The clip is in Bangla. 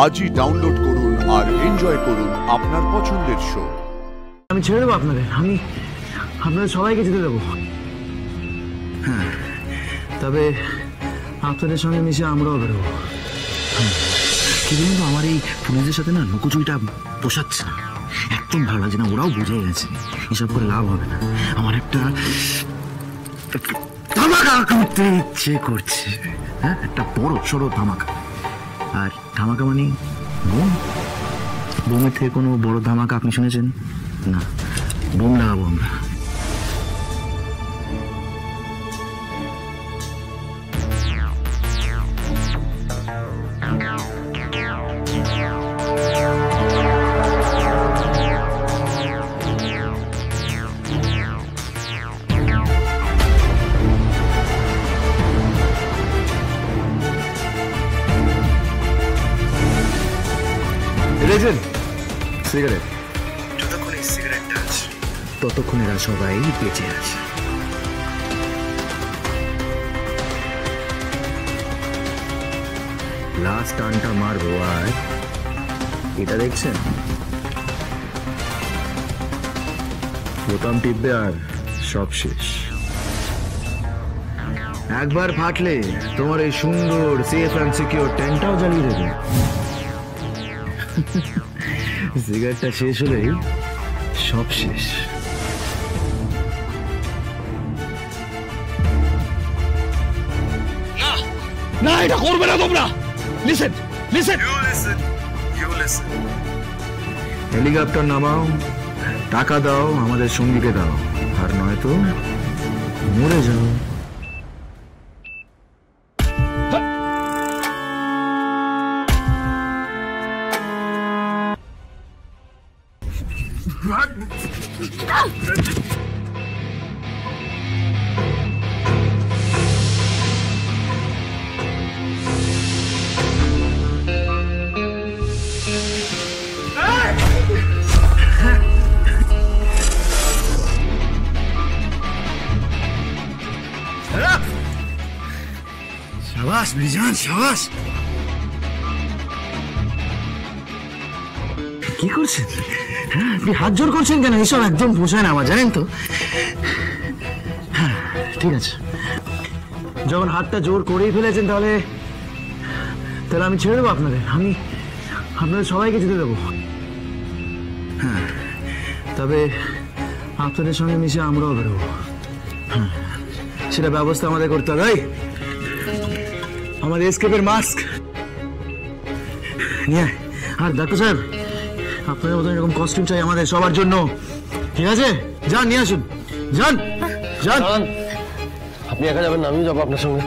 আজই ডাউনলোড করুন আর এনজয় করুন আপনার পছন্দের শো। আমি ছেড়ে দেবো আপনাদের সবাইকে যেতে দেবো। হ্যাঁ, তবে আপনাদের সঙ্গে মিশে আমরাও বেরোবো। কিন্তু আমার এই পুলিশদের সাথে না লুকোচুরিটা পোষাচ্ছে না, একদম ভালো লাগছে না। ওরাও বুঝে গেছে এসব করে লাভ হবে না। আমার একটা ধামাকা করতে ইচ্ছে করছে। হ্যাঁ, একটা বড় সড়ো ধামাকা। আর ধামাকা মানে বোম। বোমের থেকে কোনো বড় ধামাকা আপনি শুনেছেন? না, বোম লাগাবো আমরা। সিগারেট, যতক্ষণ এই সিগারেটটা আছে ততক্ষণ এরা সবাই বেঁচে আছে। লাস্ট টানটা মারবো আর এটা দেখছেন, বোতাম টিপবে আর সব শেষ। একবার ফাটলে তোমার এই সুন্দর সেফ অ্যান্ড সিকিউর টেন্টটাও জ্বালিয়ে দেবে। সিগারেটটা শেষ হলেই সব শেষ। না, এটা করবে না তোমরা। লিসেন, হেলিকপ্টার নামাও, টাকা দাও, আমাদের সঙ্গীকে দাও, আর নয়তো মরে যাও। শাবাশ মিজান, শাবাশ। কি করছেন? আপনি হাত জোর করছেন কেন? এসব একদম পোষায় না আমার, জানেন তো। হ্যাঁ, ঠিক আছে, যখন হাতটা জোর করেই ফেলেছেন তাহলে আমি ছেড়ে দেবো আপনাদের সবাইকে যেতে দেবো। হ্যাঁ, তবে আপনাদের সঙ্গে মিশে আমরাও বেরোবো। হ্যাঁ, সেটা ব্যবস্থা আমাদের করতে হবে। আমাদের এসকেপের মাস্ক নিয়ে, আর ডাক্তার সাহেব আপনাদের মতন এরকম কস্টিউম চাই আমাদের সবার জন্য, ঠিক আছে? যান, নিয়ে আসুন, যান। আপনি একা যাবেন না, আমিও যাবো আপনার সঙ্গে।